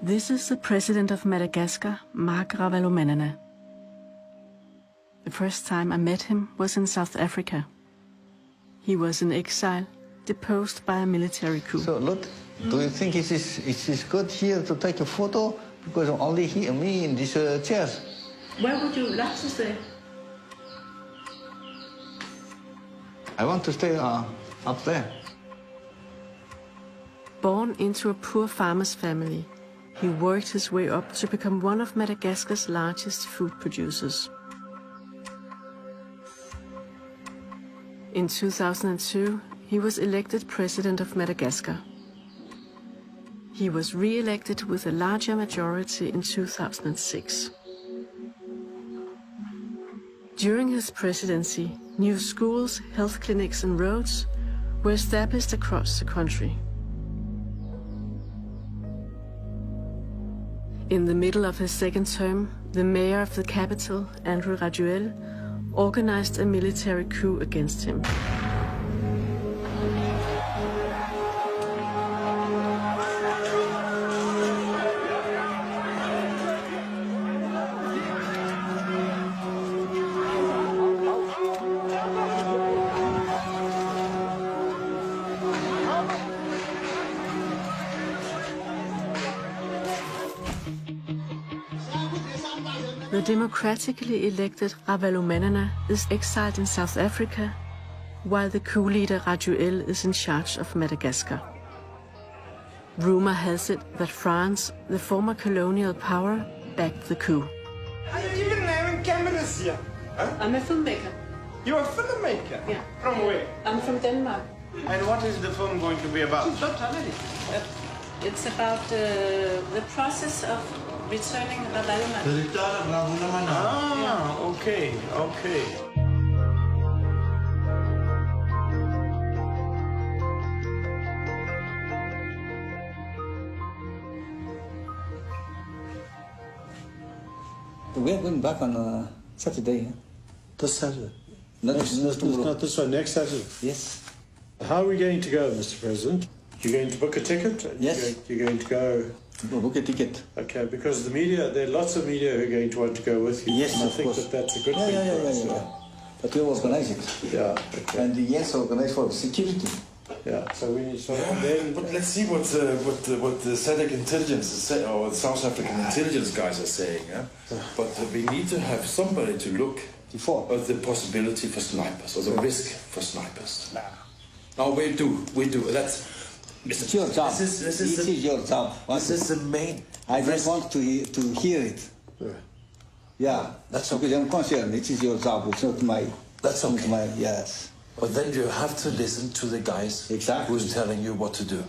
This is the president of Madagascar, Marc Ravalomanana. The first time I met him was in South Africa. He was in exile, deposed by a military coup. So, look, do you think it is good here to take a photo? Because only me in this chair. Where would you like to stay? I want to stay up there. Born into a poor farmer's family, he worked his way up to become one of Madagascar's largest food producers. In 2002, he was elected president of Madagascar. He was re-elected with a larger majority in 2006. During his presidency, new schools, health clinics and roads were established across the country. In the middle of his second term, the mayor of the capital, ra8, organized a military coup against him. The democratically elected Ravalomanana is exiled in South Africa, while the coup leader ra8 is in charge of Madagascar. Rumor has it that France, the former colonial power, backed the coup. Are you even having cameras here? Huh? I'm a filmmaker. You're a filmmaker? Yeah. From where? I'm from Denmark. And what is the film going to be about? It's about the process of returning Ravalomanana. Ah, okay, okay. We are going back on Saturday. This Saturday? Not Not this one, next Saturday. Yes. How are we going to go, Mr. President? You're going to book a ticket? Yes. You're going to go... We'll book a ticket. Okay, because the media, there are lots of media who are going to want to go with you. Yes, and I of think course. that's a good thing for us. Yeah. But we organize it. Yeah, okay. And yes, organize for security. Yeah, so we need to... then, But let's see what the SADC intelligence is saying, or the South African intelligence guys are saying. Yeah? But we need to have somebody to look at the possibility for snipers, or the risk for snipers. No, we do. That's... It's your job. This is your job. This is the main... I just want to hear it. Yeah, that's okay. Because I'm concerned. It is your job. It's not my... That's okay. Yes. But then you have to listen to the guys who's telling you what to do.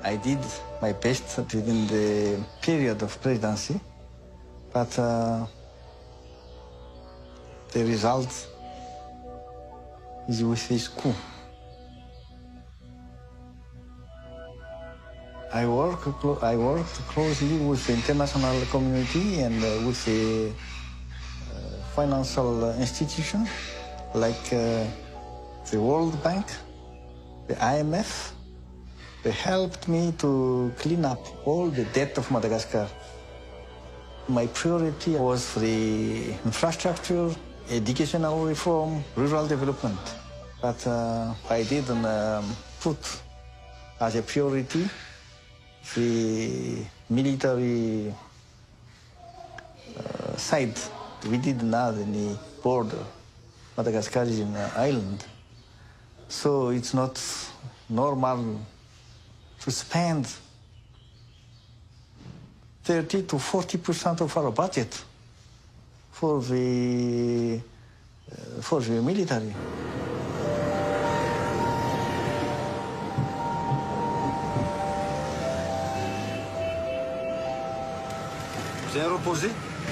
I did my best within the period of presidency, but the result is with this coup. I worked closely with the international community and with the financial institutions like the World Bank, the IMF. They helped me to clean up all the debt of Madagascar. My priority was for the infrastructure, educational reform, rural development. But I didn't put as a priority the military side. We didn't have any border. Madagascar is an island. So it's not normal to spend 30 to 40% of our budget for the military. Vous êtes reposé?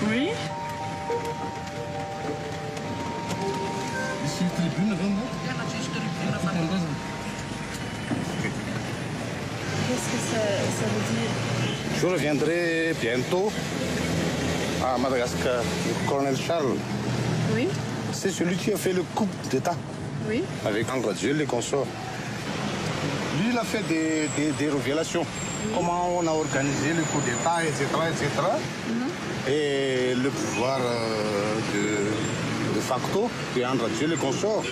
Oui. Ici, tribune, Qu'est-ce que ça veut dire? Je reviendrai bientôt. à Madagascar, le colonel Charles. Oui. C'est celui qui a fait le coup d'État. Oui. Avec Angradjel et consorts. Lui, il a fait des révélations. Comment on a organisé le coup d'État, etc., etc. Et le pouvoir de facto, de Angradjel et consorts,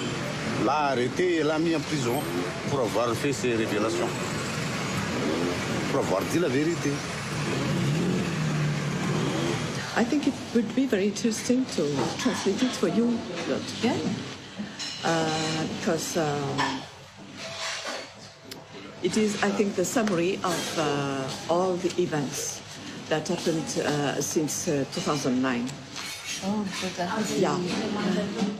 l'a arrêté et l'a mis en prison pour avoir fait ces révélations. Pour avoir dit la vérité. I think it would be very interesting to translate it for you again, because it is, I think, the summary of all the events that happened since 2009. Oh, so that Yeah,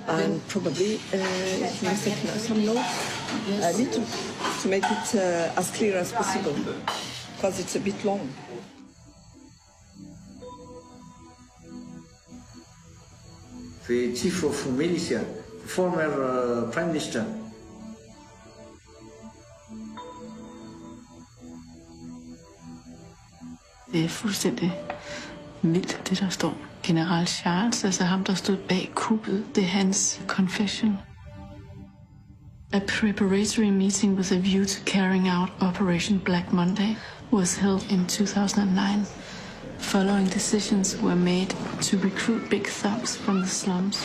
and probably it must take some notes. I need to make it as clear as possible, because it's a bit long. The chief of militia, the former prime minister. Det er fuldstændig vildt, det der står. General Charles, altså ham, der stod bag kuppet, det er hans confession. A preparatory meeting with a view to carrying out Operation Black Monday was held in 2009. Following decisions were made to recruit big thugs from the slums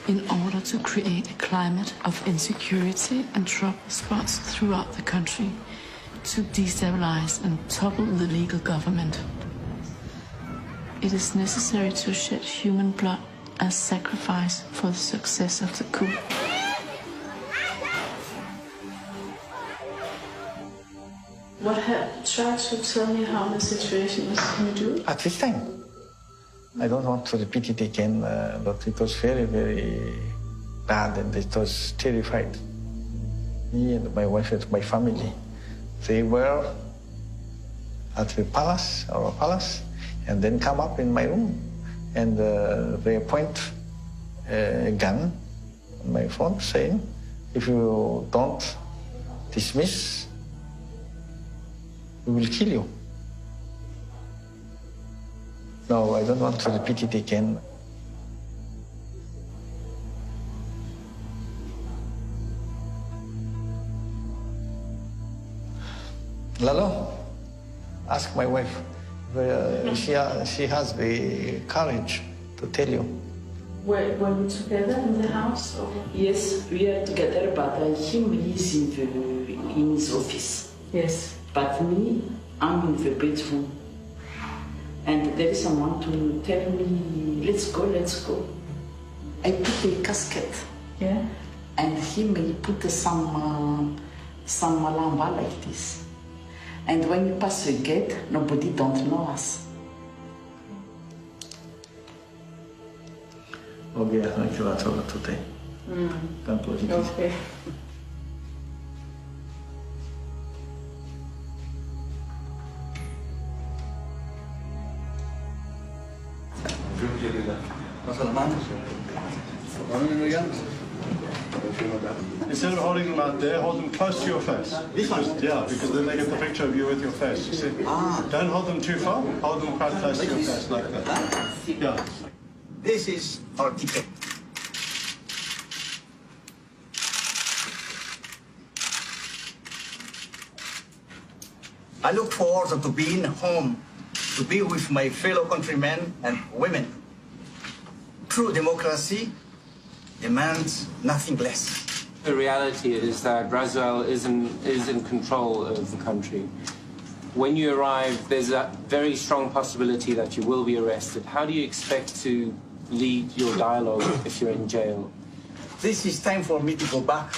in order to create a climate of insecurity and trouble spots throughout the country to destabilize and topple the legal government. It is necessary to shed human blood as sacrifice for the success of the coup. Try to tell me how the situation was. Can you do it? At this time, I don't want to repeat it again, but it was very, very bad and it was terrified. Me and my wife and my family, they were at the palace, our palace, and then come up in my room and they point a gun on my phone saying, if you don't dismiss, we will kill you. No, I don't want to repeat it again. Lalo, ask my wife. She has the courage to tell you. Were you together in the house? Or? Yes, we are together, but him is in his office. Yes. But me, I'm in the bedroom. And there is someone to tell me, let's go, let's go. I put a casket. Yeah. And him, he put some lamba like this. And when you pass the gate, nobody don't know us. Okay, thank you. That's all today. Okay. Instead of holding them out there, hold them close to your face. This one? Yeah, because then they get the picture of you with your face, you see? Don't hold them too far, hold them quite close to your face, like that. Yeah. This is our ticket. I look forward to being home, to be with my fellow countrymen and women. True democracy demands nothing less. The reality is that Razuel is in control of the country. When you arrive, there's a very strong possibility that you will be arrested. How do you expect to lead your dialogue if you're in jail? This is time for me to go back.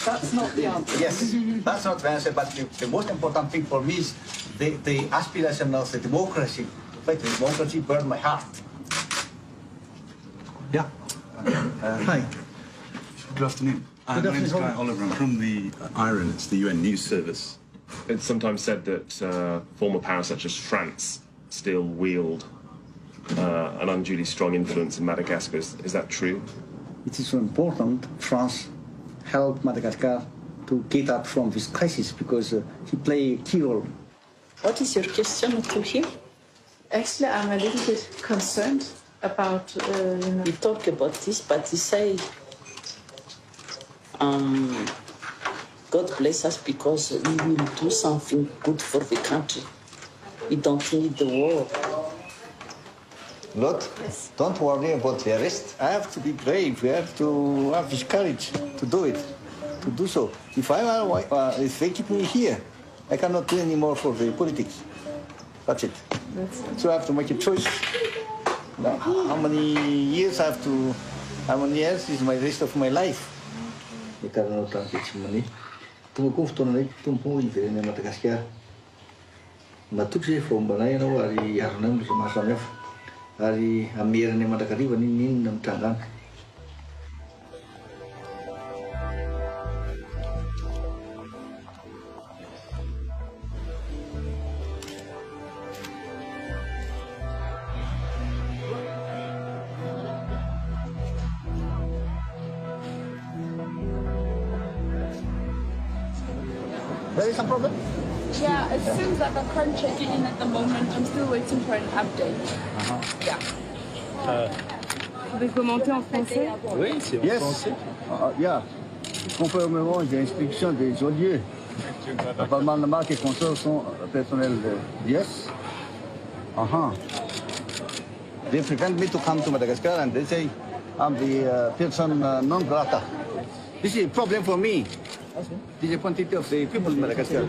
That's not the answer. Yes, that's not the answer, but the most important thing for me is the aspiration of the democracy. But the democracy burned my heart. Yeah. Hi. Good afternoon. My name is Guy Oliver. I'm from the IRIN, it's the UN News Service. It's sometimes said that former powers such as France still wield an unduly strong influence in Madagascar. Is that true? It is so important. France helped Madagascar to get out from this crisis because he played a key role. What is your question to him? Actually, I'm a little bit concerned about, He talked about this, but he said, God bless us because we will do something good for the country. We don't need the war. Lot, don't worry about the arrest. I have to be brave. We have to have this courage to do it, to do so. If they keep me here, I cannot do any more for the politics. That's it. So I have to make a choice. Now, how many years is my rest of my life? Matokizay fombanay ianao ary arona ny mahasamihafa ary ameriny mandrakariva ninona mitrangana. There is some problem? Yeah, it seems like I can't check it in at the moment. I'm still waiting for an update. Yeah. Vous pouvez commenter en français? Oui, c'est en français. Yeah. Conformément aux instructions des audieux, apparemment que les consoles sont personnels yes. They frequent me to come to Madagascar and they say I'm the person non grata. This is a problem for me. This is a quantity of the people in Madagascar.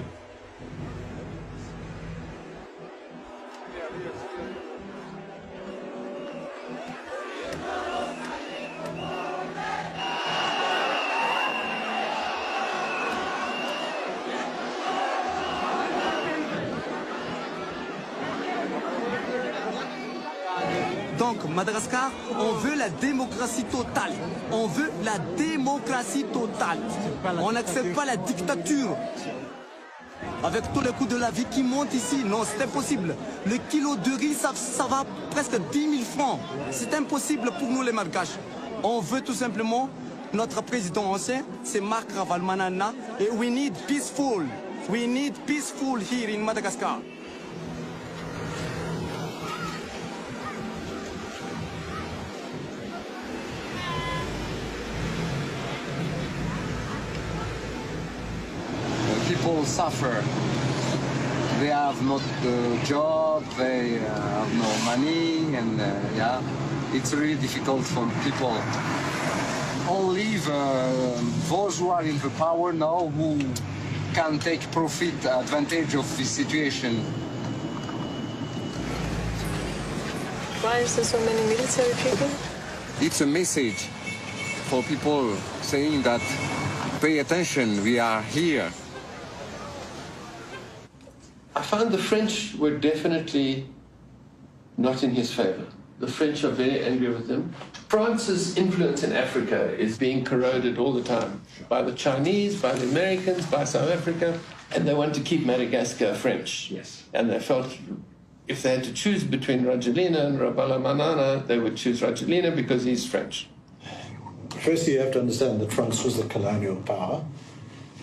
Donc, Madagascar, on veut la démocratie totale. On veut la démocratie totale. On n'accepte pas la dictature. Avec tous les coûts de la vie qui montent ici, non, c'est impossible. Le kilo de riz, ça va presque 10 000 francs. C'est impossible pour nous les Malgaches. On veut tout simplement, notre président ancien, c'est Marc Ravalomanana, et we need peaceful. We need peaceful here in Madagascar. People suffer. They have not a job, they have no money, and yeah, it's really difficult for people. Only those who are in the power now who can take advantage of this situation. Why is there so many military people? It's a message for people saying that pay attention, we are here. I found the French were definitely not in his favor. The French are very angry with him. France's influence in Africa is being corroded all the time by the Chinese, by the Americans, by South Africa, and they want to keep Madagascar French. Yes. And they felt if they had to choose between Rajoelina and Ravalomanana, they would choose Rajoelina because he's French. Firstly, you have to understand that France was the colonial power.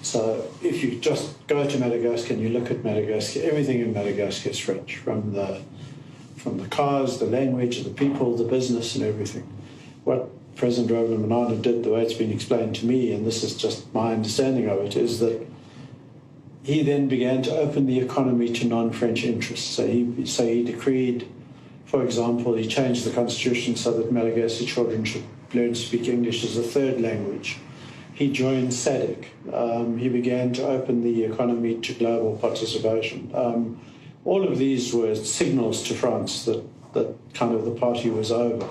So if you just go to Madagascar and you look at Madagascar, everything in Madagascar is French, from the cars, the language, the people, the business, and everything. What President Ravalomanana did, the way it's been explained to me, and this is just my understanding of it, is that he then began to open the economy to non-French interests. So he decreed, for example, he changed the constitution so that Malagasy children should learn to speak English as a third language. He joined SADC. He began to open the economy to global participation. All of these were signals to France that kind of the party was over.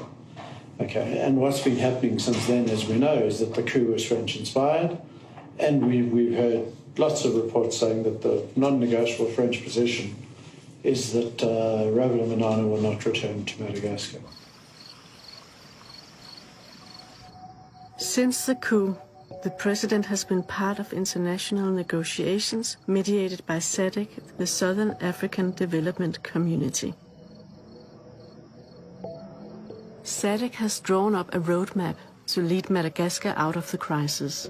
Okay, and what's been happening since then, as we know, is that the coup was French-inspired, and we've heard lots of reports saying that the non-negotiable French position is that Ravalomanana will not return to Madagascar. Since the coup, the president has been part of international negotiations mediated by SADC, the Southern African Development Community. SADC has drawn up a roadmap to lead Madagascar out of the crisis.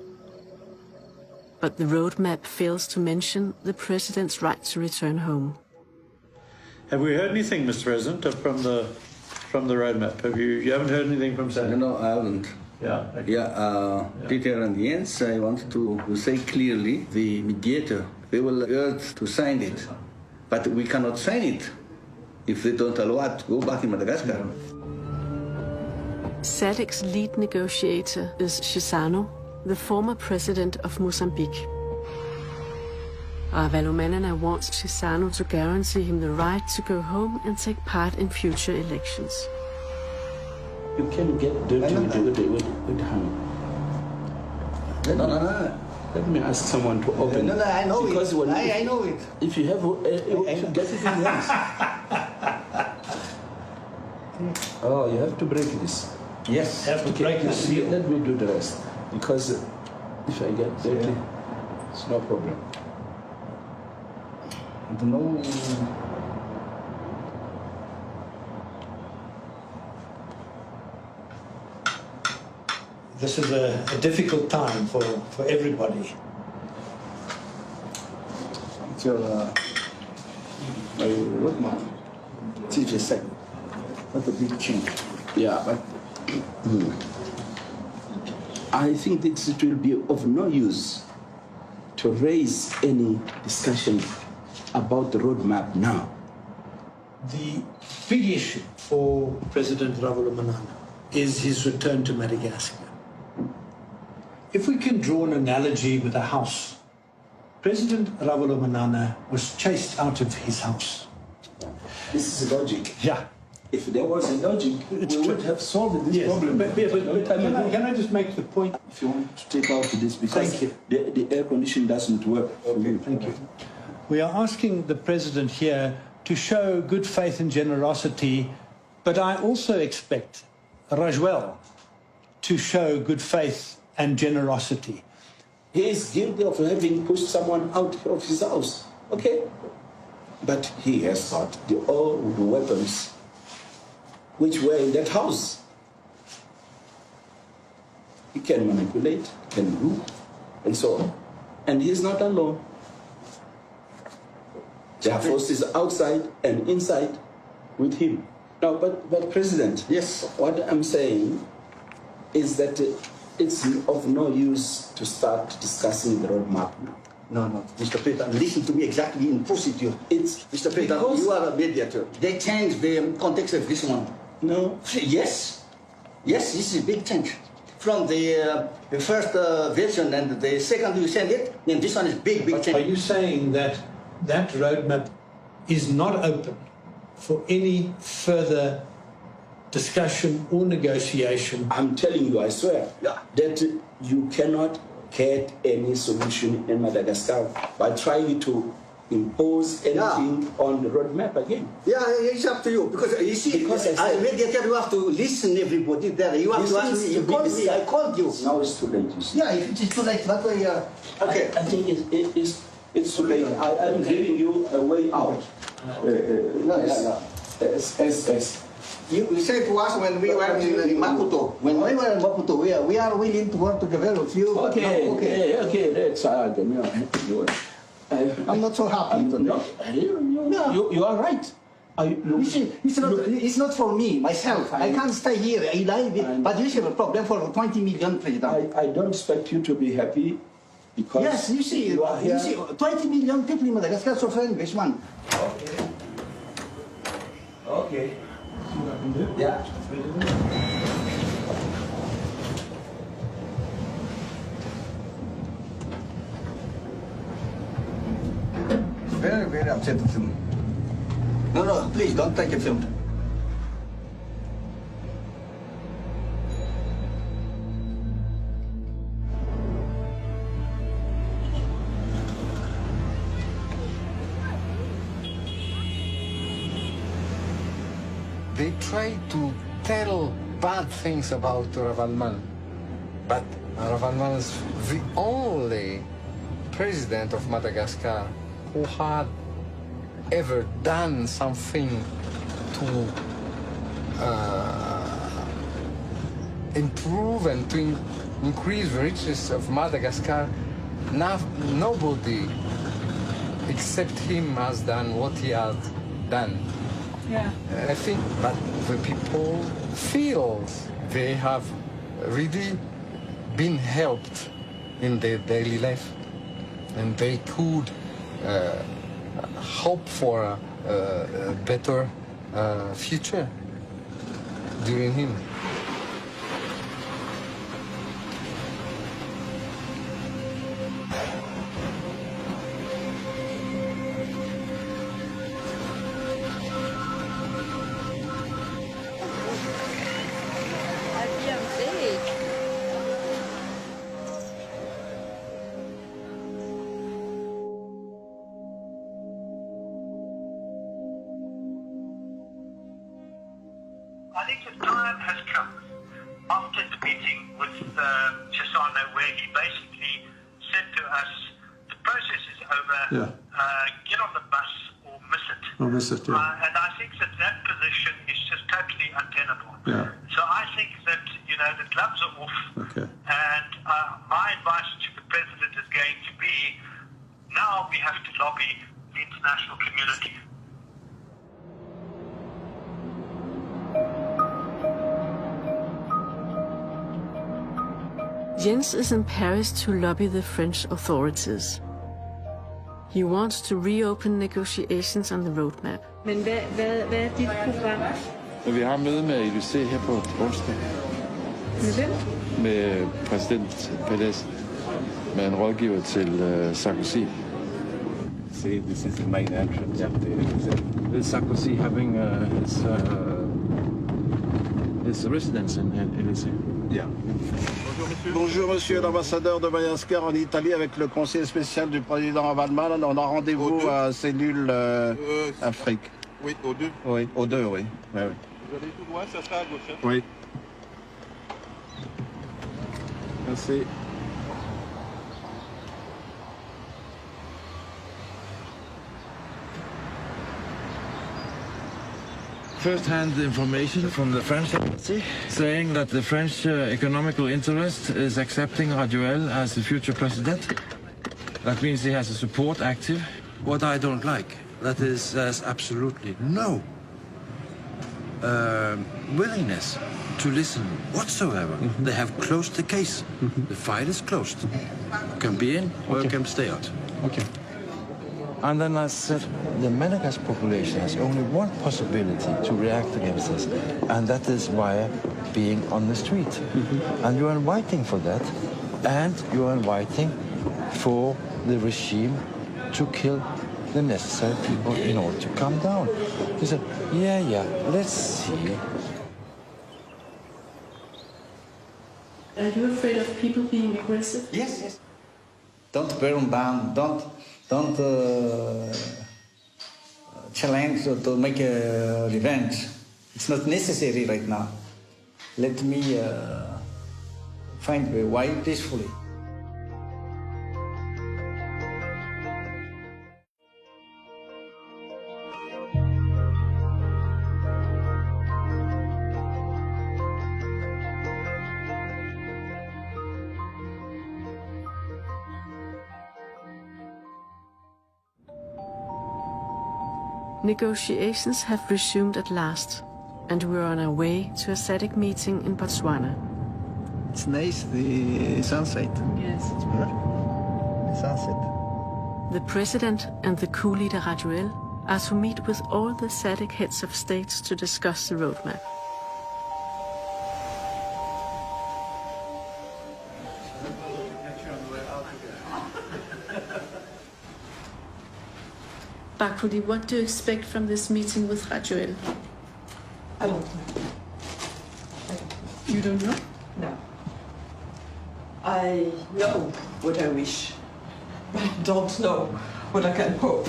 But the roadmap fails to mention the president's right to return home. Have we heard anything, Mr. President, from the from the roadmap? You haven't heard anything from SADC? No, I haven't. Yeah. Okay. Peter and Jens, I want to say clearly, the mediator, they will urge to sign it, but we cannot sign it if they don't allow us to go back in Madagascar. SADC's lead negotiator is Chissano, the former president of Mozambique. Ravalomanana wants Chissano to guarantee him the right to go home and take part in future elections. You can get dirty with honey. No. Let me ask someone to open No, I know because it. I know it. If you have, you should get it in your hands. Oh, you have to break this. Yes. You have to break the seal. Let me do the rest. Because if I get dirty, it's no problem. No. This is a difficult time for everybody. It's your roadmap. See just a second. Not a big change. Yeah, but I think that it will be of no use to raise any discussion about the roadmap now. The big issue for President Ravalomanana is his return to Madagascar. If we can draw an analogy with a house, President Ravalomanana was chased out of his house. This is logic. Yeah. If there was a logic, we would have solved this problem. But can I just make the point? If you want to take out this, because the air conditioning doesn't work for you. Thank you. We are asking the President here to show good faith and generosity, but I also expect Rajoel to show good faith and generosity. He is guilty of having pushed someone out of his house. Okay? But he has got all the weapons which were in that house. He can manipulate, can do, and so on. And he is not alone. There are forces outside and inside with him. Now, but President, yes, what I'm saying is that it's of no use to start discussing the roadmap now. No, Mr. President, listen to me exactly in procedure. It's Mr. President, you are a mediator. They changed the context of this one. No. Yes, this is a big change. From the first version and the second you send it, then this one is big change. Are you saying that that roadmap is not open for any further discussion or negotiation? I'm telling you, I swear, that you cannot get any solution in Madagascar by trying to impose anything on the roadmap again. Yeah, it's up to you. Because you see, as a mediator, you have to listen everybody there. You have to ask me. You called me. I called you. Now it's too late, you see. Yeah, if it is too late, that way. Okay. I think it's too late. I'm giving you a way out. Yes. You said to us when we were in Maputo. When we were in Maputo, we are willing to work together with you. Okay. That's I'm not so happy. You are right. You see, it's not for me, myself. I can't stay here. But you have a problem for 20 million, President. I don't expect you to be happy because... Yes, you see, 20 million people in Madagascar suffering this one. Okay. Yeah. Very, very upset with him. No, please don't take it filmed. They try to tell bad things about Ravalomanana, but Ravalomanana is the only president of Madagascar who had ever done something to improve and to increase the riches of Madagascar. Nobody except him has done what he has done. Yeah. I think that the people feel they have really been helped in their daily life, and they could hope for a better future during him. I think the time has come after the meeting with Chisano, where he basically said to us, the process is over, get on the bus or miss it. Or miss it, yeah. And I think that that position is just totally untenable. Yeah. So I think that, you know, the gloves are off. Okay. And my advice to the president is going to be, now we have to lobby the international community. Jens is in Paris to lobby the French authorities. He wants to reopen negotiations on the roadmap. Men hvad er dit program? Vi har møde med ILC her på onsdag. Med hvem? Med præsident Pérez, med en rådgiver til Sarkozy. See, this is the main entrance. Yeah. Sarkozy having his residence in Élysée. Yeah. Bonjour monsieur l'ambassadeur de Madagascar en Italie avec le conseiller spécial du président Avalman. On a rendez-vous à cellule Afrique. Oui, au 2. Oui, au 2, oui. Vous allez tout droit, ça sera à gauche. Oui. Merci. First-hand information from the French embassy saying that the French economical interest is accepting Rajuel as the future president. That means he has a support active. What I don't like, that is there's absolutely no willingness to listen whatsoever. They have closed the case. The file is closed. Can be in or can stay out. Okay. And then I said, the Madagascar population has only one possibility to react against this, and that is via being on the street. And you are inviting for that, and you are inviting for the regime to kill the necessary people in order to calm down. He said, yeah, let's see. Are you afraid of people being aggressive? Yes. Don't burn down, don't challenge or to make a revenge. It's not necessary right now. Let me find a way peacefully. Negotiations have resumed at last, and we're on our way to a SADC meeting in Botswana. It's nice, the sunset. Yes, it's The sunset. The president and the coup leader Rajuel are to meet with all the SADC heads of states to discuss the roadmap. Bakrudi, what do you expect from this meeting with Rajuel? I don't know. You don't know? No. I know what I wish, but I don't know what I can hope.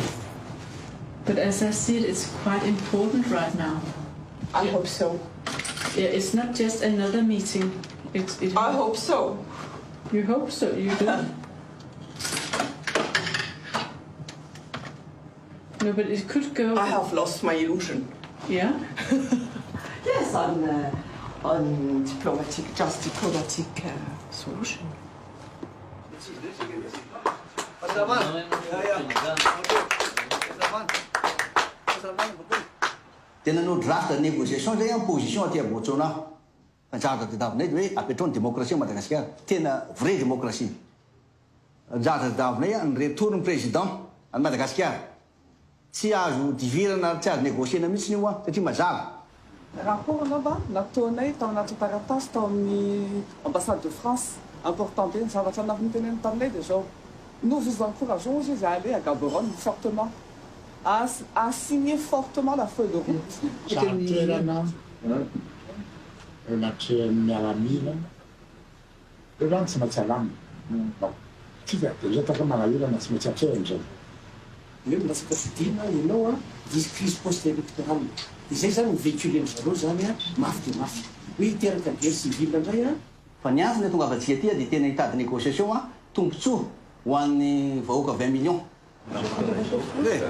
But as I see it, it's quite important right now. I hope so. Yeah, it's not just another meeting. I hope so. You hope so, you do. No, but it could go... I have lost my illusion. Yeah? Yes, on diplomatic solution. Tena draft de négociation zay en position aty abotsona. Anjaka tadavina hoe apetron démocratie Madagascar. Tena vraie démocratie. Anjaka tadavina ny retourny président à Madagascar. Tsy azo divirana, tsy azo négocier mihitsy io satria mazava. Rapport anao nataonay tao anaty taratasy tao amin'ny ambassade de France. Important be ny zavatra nafi niteneny taminay dia zao. Nous vous encourageons aussi à aller à Gaborone fortement. À signer fortement la feuille de route. Miaramila. Durante tsy maintsy alamy. Tsy zetaka manahirana tsy maintsy atrehany zay. Io miresaka fidina ianao a disy crise post-électorale. Dia zay zany mivéhicule amin'zareo zany a mafy dia mafy. Hoe hiteraka ny guerre civile indray a. Fa ny antony tonga avantsika aty dia tena hitady négociation a tombontsoa ho an'ny vahoaka 20 millions.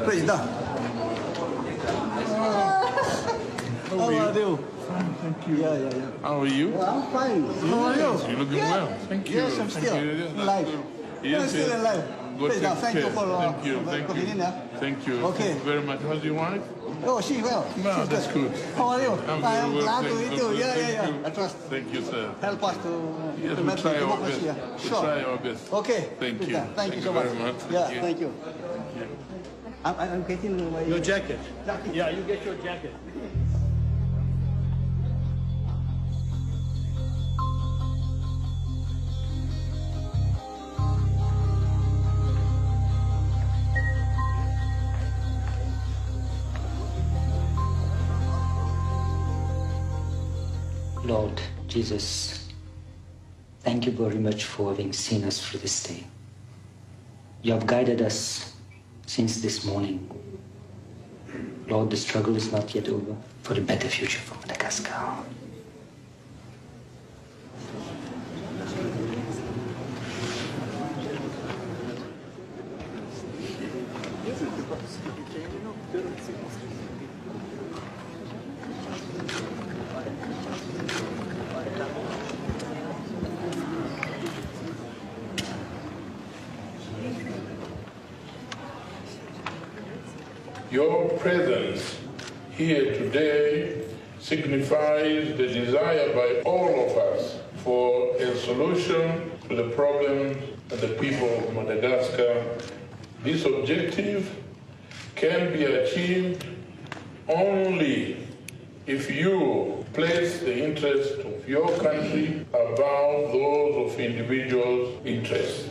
Président. How are you? Thank you. Yeah. How are you? I'm fine. How are you? You're looking well. Thank you. Yes, I'm still alive. Yes, I'm still alive. Good, President, thank you for thank you. Thank you. Okay. Thank you very much. How's your wife? Oh, she's well. No, She's that's good. How are you? I'm I am very well. glad to meet you. Yeah. You. I trust. Thank you, sir. Help us to Yes, we'll implement try our democracy. best. Yeah. We'll Sure. try our best. Okay. Thank you. Thank you so much. very much. Yeah, thank you. I'm getting Your jacket. Yeah, you get your jacket. Lord Jesus, thank you very much for having seen us through this day. You have guided us since this morning. Lord, the struggle is not yet over for a better future for Madagascar. Your presence here today signifies the desire by all of us for a solution to the problems of the people of Madagascar. This objective can be achieved only if you place the interests of your country above those of individuals' interests.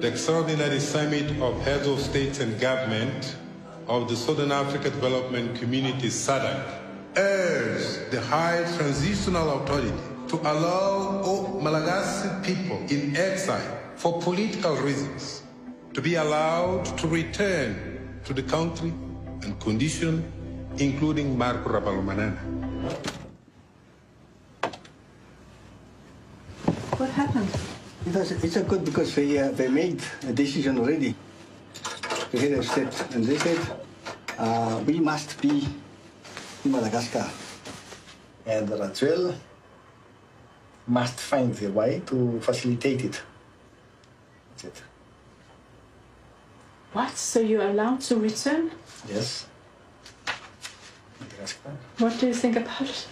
The extraordinary summit of heads of states and government of the Southern Africa Development Community SADC urged the High Transitional Authority to allow all Malagasy people in exile for political reasons to be allowed to return to the country and condition, including Marco Ravalomanana. What happened? It's a good because they made a decision already. The head of state, and they said we must be in Madagascar, and ra8 must find the way to facilitate it. That's it. What? So you're allowed to return? Yes. Madagascar. What do you think about it?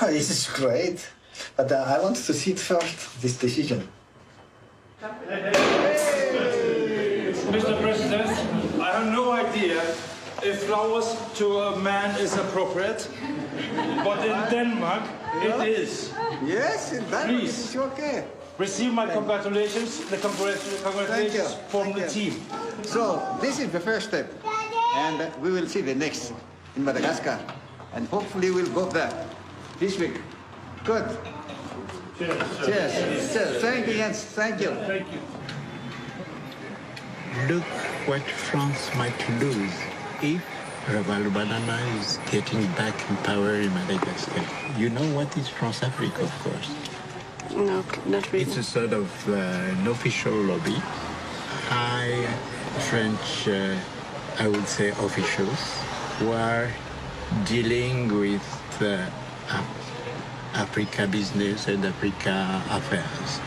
Oh, this is great, but I want to see it first. This decision. Mr. President, I have no idea if flowers to a man is appropriate, but in Denmark it is. Yes, in Denmark Please. it's okay. Receive my congratulations, congratulations from the team. So, this is the first step, and we will see the next in Madagascar, and hopefully we'll go there this week. Good. Cheers. Cheers. Cheers. Thank you, Jens. Thank you. Thank you. Look what France might lose if Ravalomanana is getting back in power in Madagascar. You know what is France Africa, of course. No, not really. It's a sort of an official lobby. High French, I would say, officials who are dealing with Africa business and Africa affairs.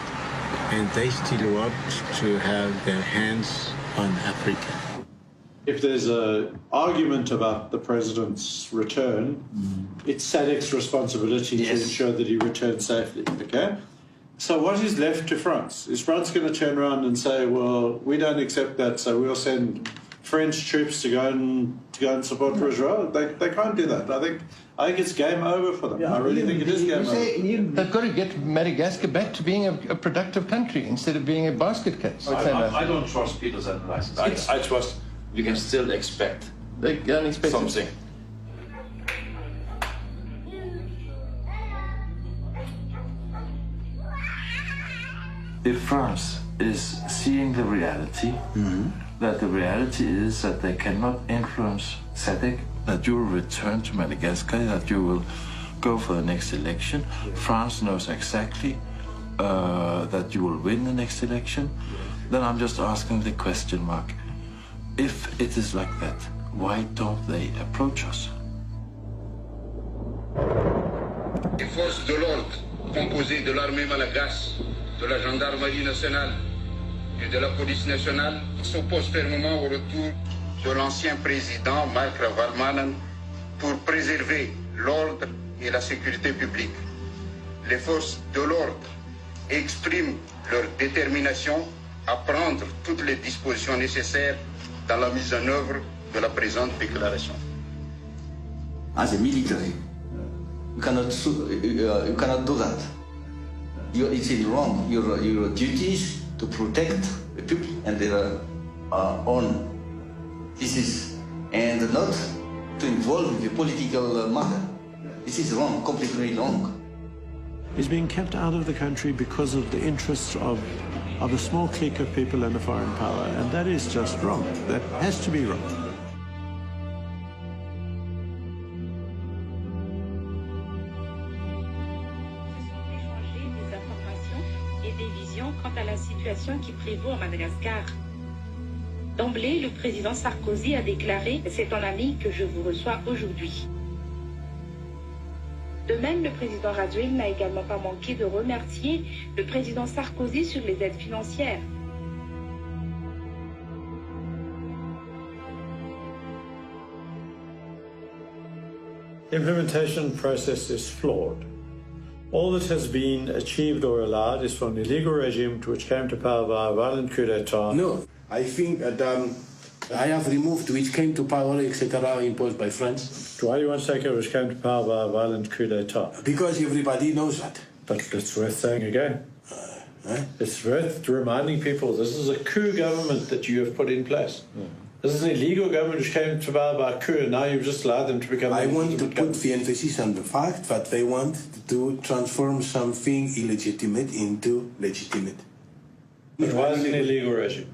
And they still want to have their hands on Africa. If there's an argument about the president's return, it's SADC's responsibility to ensure that he returns safely, okay? So what is left to France? Is France going to turn around and say, well, we don't accept that, so we'll send French troops to go and support Israel? They can't do that. I think it's game over for them. I really think it is game over. They've got to get Madagascar back to being a productive country instead of being a basket case. I don't trust Peter's analysis. I trust we can still expect something. If France is seeing the reality, that the reality is that they cannot influence SADC, that you will return to Madagascar, that you will go for the next election. France knows exactly that you will win the next election. Then I'm just asking the question mark. If it is like that, why don't they approach us? Les forces de l'ordre, composées de l'armée malgache, de la gendarmerie nationale et de la police nationale, s'opposent fermement au retour de l'ancien président Marc Ravalomanana pour préserver l'ordre et la sécurité publique. Les forces de l'ordre expriment leur détermination à prendre toutes les dispositions nécessaires dans la mise en œuvre de la présente déclaration. As a military, you cannot do that. It is wrong. Your duty is to protect the people and their own disease, and not to involve in the political matter. This is wrong, completely wrong. Is being kept out of the country because of the interests of a small clique of people and a foreign power, and that is just wrong. That has to be wrong. Des informations et des visions quant à la situation qui prévaut à Madagascar. D'emblée, le président Sarkozy a déclaré « C'est en ami que je vous reçois aujourd'hui ». De même, le président ra8 n'a également pas manqué de remercier le président Sarkozy sur les aides financières. The implementation process is flawed. All that has been achieved or allowed is from the illegal regime which came to power by a violent coup d'etat. No, I think that I have removed which came to power, etc., imposed by France. Why do you want to take it which came to power by a violent coup d'etat? Because everybody knows that. But it's worth saying again. It's worth reminding people this is a coup government that you have put in place. This is an illegal government which came to power by a coup, and now you've just allowed them to become... I want to put the emphasis on the fact that they want to transform something illegitimate into legitimate. But why is it an illegal regime?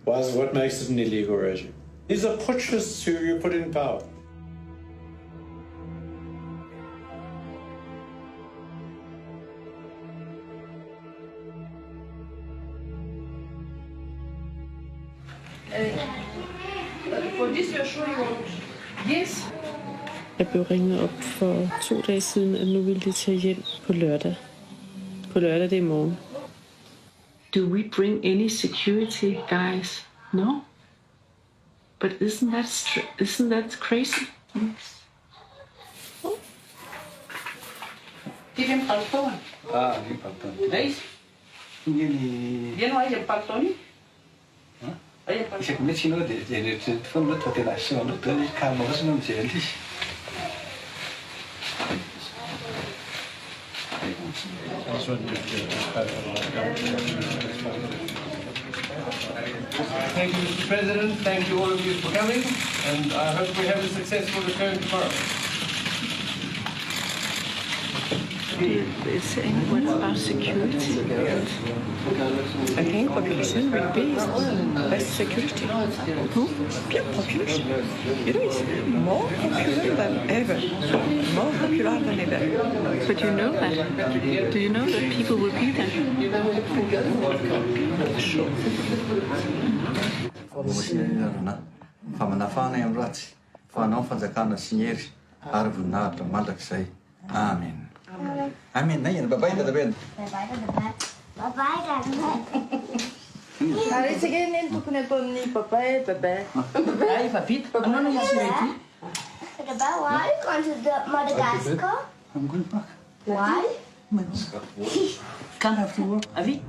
What makes it an illegal regime? These are putschists who you put in power. For this you're sure you want? Yes. Jeg blev ringet op for 2 dage siden, at nu ville de tage hjem på lørdag. På lørdag, det er i morgen. Do we bring any security, guys? No. But isn't that crazy? Tienen paltón. Ah, sí, paltón. ¿Veis? ¿Ya no hay el paltón? Ich habe nur die von der Nation, natürlich kann man was noch nicht. Thank you, Mr. President. Thank you all of you for coming, and I hope we have a successful return tomorrow. It's saying what about security? I think population will be less security. Pure population. You know, it's more popular than ever. More popular than ever. But you know that. Do you know that people will be there? Sure. Fanao fanjakana signery ary voninahitra mandrakizay. Amen. Amen. Nay, bye-bye dadabe. Bye-bye dadabe. Bye-bye dadabe. Allez, c'est gagné, tu connais pas ni papa et bébé. Allez, papite, papa, non, non, c'est Dadabe, why are you going to Madagascar? I'm going back. Why? Madagascar. Can't have to work. Avi?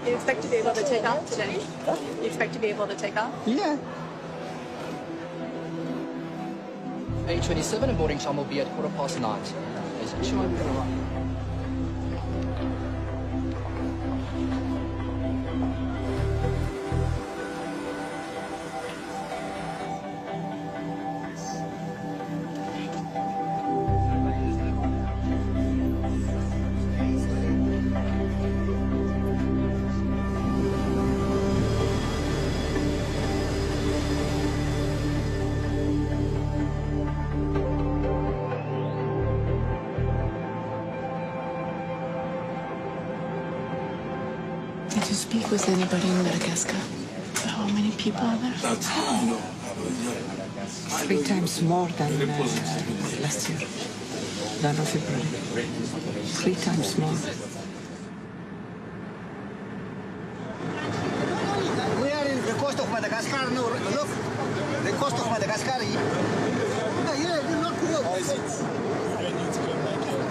You expect to be able to take off today? You expect to be able to take off? Yeah. 8:27 and boarding time will be at 9:15. Please ensure you arrive. Did you speak with anybody in Madagascar? How many people are there? 3 times more than last year, than of February. 3 times more. We are in the coast of Madagascar. No, look, the coast of Madagascar. Yeah, you're not good. How is it? I need to come back here.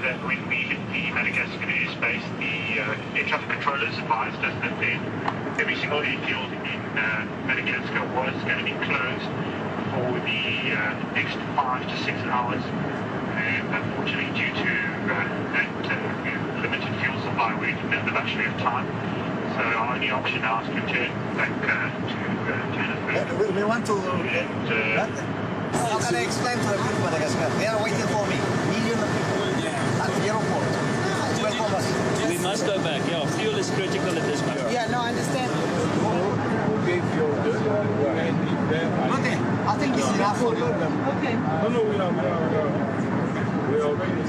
That when we hit the Madagascar airspace, the air traffic controllers advised us that every single airfield in Madagascar was going to be closed for the next 5 to 6 hours. And unfortunately, due to that limited fuel supply, we didn't have the luxury of time. So our only option now is to return back to Johannesburg. We want to... how can I explain to the people of Madagascar? They are waiting for me. Millions of people at the airport. Welcome us. We must go back. Yeah, fuel is critical at this moment. Yeah, no, I understand. Okay, I think it's enough for you. Okay. No, we are ready.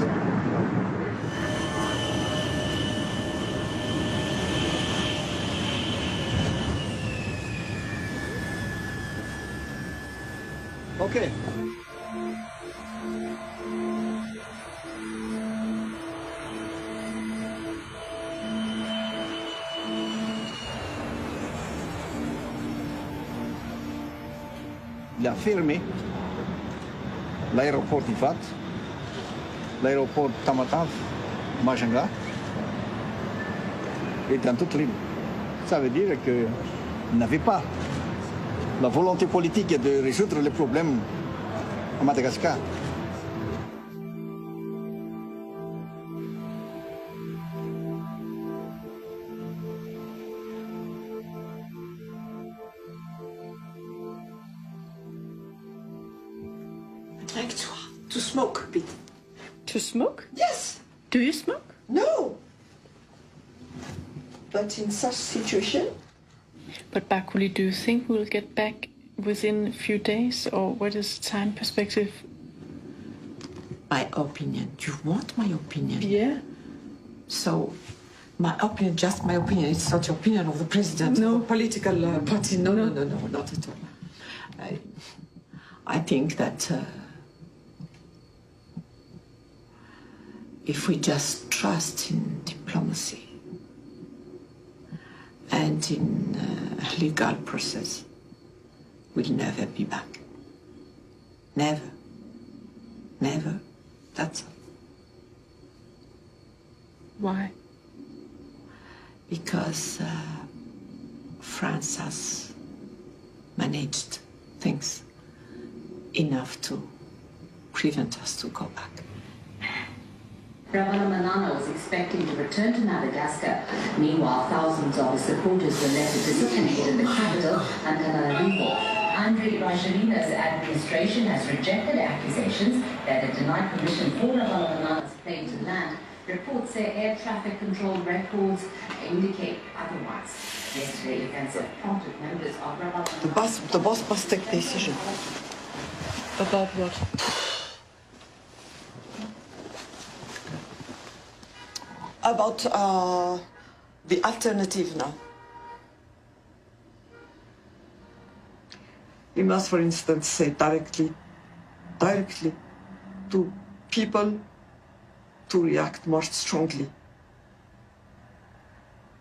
Okay. Il a fermé l'aéroport d'Ivat, l'aéroport Tamatave, Majanga, et dans toute l'île. Ça veut dire qu'il n'avait pas la volonté politique de résoudre les problèmes à Madagascar. I'd like to smoke a bit. To smoke? Yes. Do you smoke? No. But in such situation, But Bakuli, do you think we'll get back within a few days, or what is the time perspective? my opinion. Do you want my opinion? Yeah. So, my opinion, just my opinion. It's not the opinion of the president of a political party. No, not at all. I think that if we just trust in diplomacy and in legal process, we'll never be back. Never. Never. That's all. Why? Because France has managed things enough to prevent us to go back. Ravalomanana was expecting to return to Madagascar. Meanwhile, thousands of his supporters were left disseminated in the capital, Antananarivo. Andry Rajoelina's administration has rejected accusations that it denied permission for Ravalomanana's plane to land. Reports say air traffic control records indicate otherwise. Yesterday, events have prompted members of ra8. The boss must take decision. About what? About the alternative now. We must, for instance, say directly to people to react more strongly,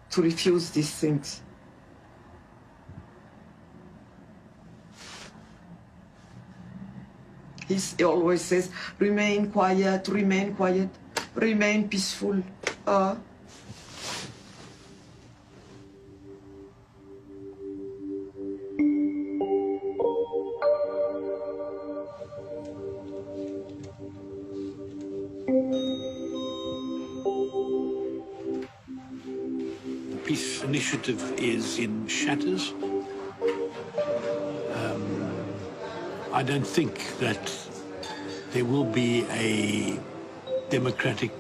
to refuse these things. He always says, remain quiet, remain peaceful. The peace initiative is in shatters. I don't think that there will be a democratic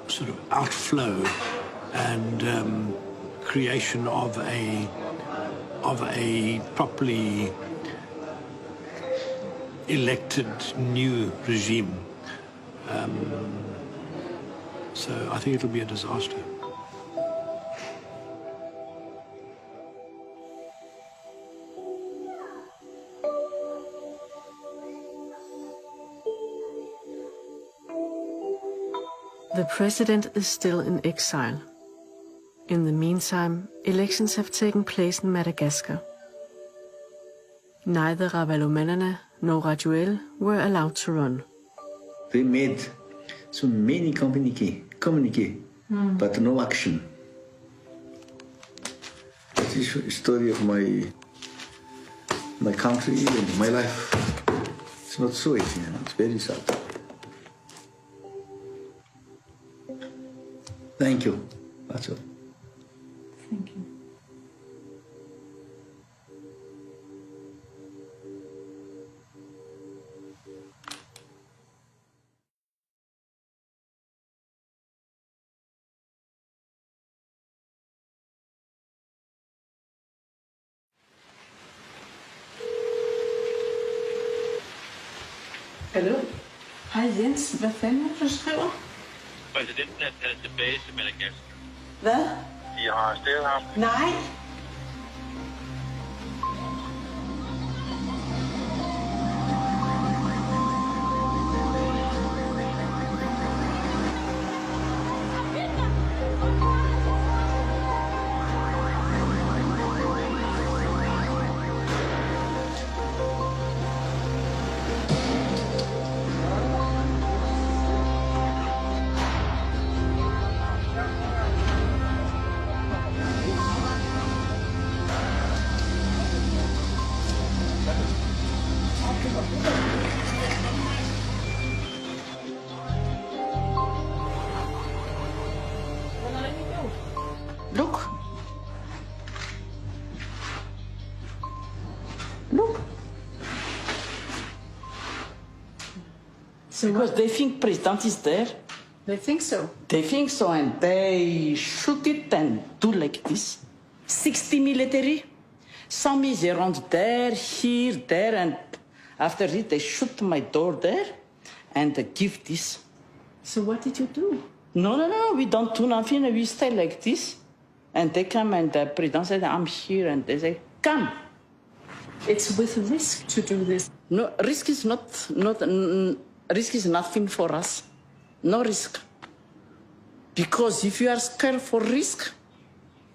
sort of outflow and creation of a properly elected new regime. So I think it'll be a disaster. The president is still in exile. In the meantime, elections have taken place in Madagascar. Neither Ravalomanana nor ra8 were allowed to run. They made so many communique, but no action. That's the story of my country and my life. It's not so easy, it's very sad. Thank you. That's all. Thank you. Hallo? Hej Jens, hvad fanden er det, du skriver? Præsidenten er taget tilbage til Madagaskar. Hvad? De har arresteret ham. Nej. Look. So because they think President is there. They think so? They think so, and they shoot it and do like this. 60 military. Some is around there, here, there, and after it they shoot my door there and give this. So what did you do? No, we don't do nothing. We stay like this. And they come and the president said, I'm here. And they say, come. It's with risk to do this. No, risk is risk is nothing for us. No risk. Because if you are scared for risk,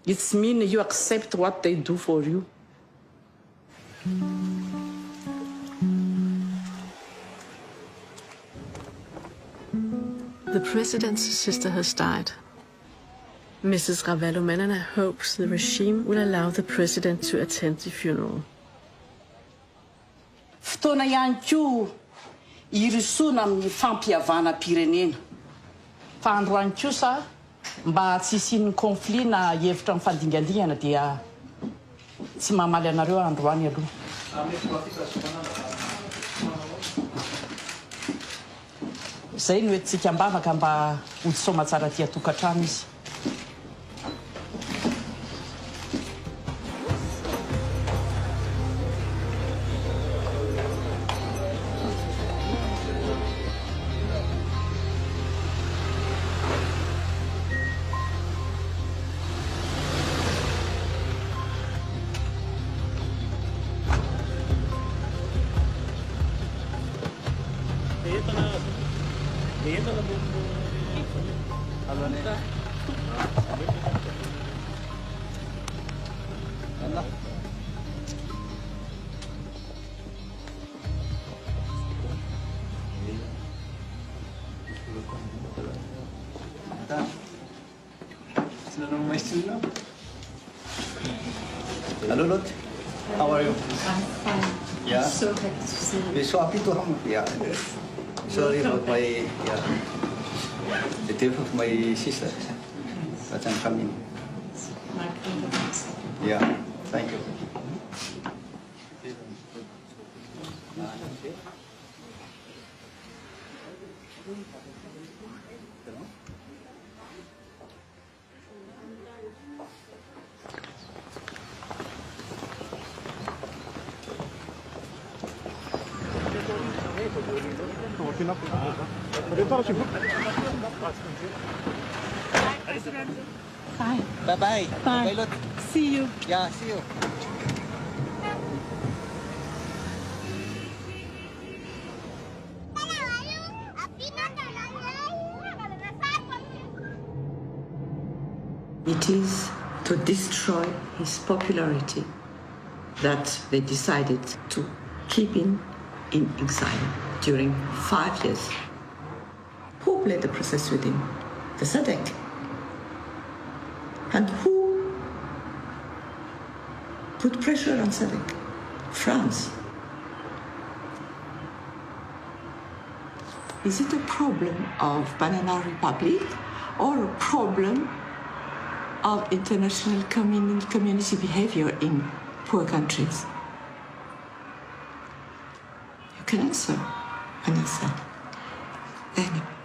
it means you accept what they do for you. The president's sister has died. Mrs. Ravalomanana hopes the regime will allow the president to attend the funeral. Fotoana ihany koa irisoana amin'ny fampihavana pirenena. Fa androany kosa mba tsy hisian'ny conflit na hevitra amin'ny fandingandingana dia tsy mamaly anareo androany aloha. Zay no entsika mbavaka mba hodisoa matsara ty atokantrano izy. Hello, Lot. How are you? I'm fine. Yeah. I'm so happy to see you. We're so happy to have you. Yeah. Sorry about my the death of my sister, but I'm coming. My condolences. Yeah. Thank you. Bye. Bye-bye. Bye. Bye, Lot. See you. Yeah, see you. It is to destroy his popularity that they decided to keep him in exile during 5 years. Who played the process with him? The SADC. And who put pressure on SADC? France. Is it a problem of Banana Republic or a problem of international community behavior in poor countries? You can answer, Anissa. Anyway.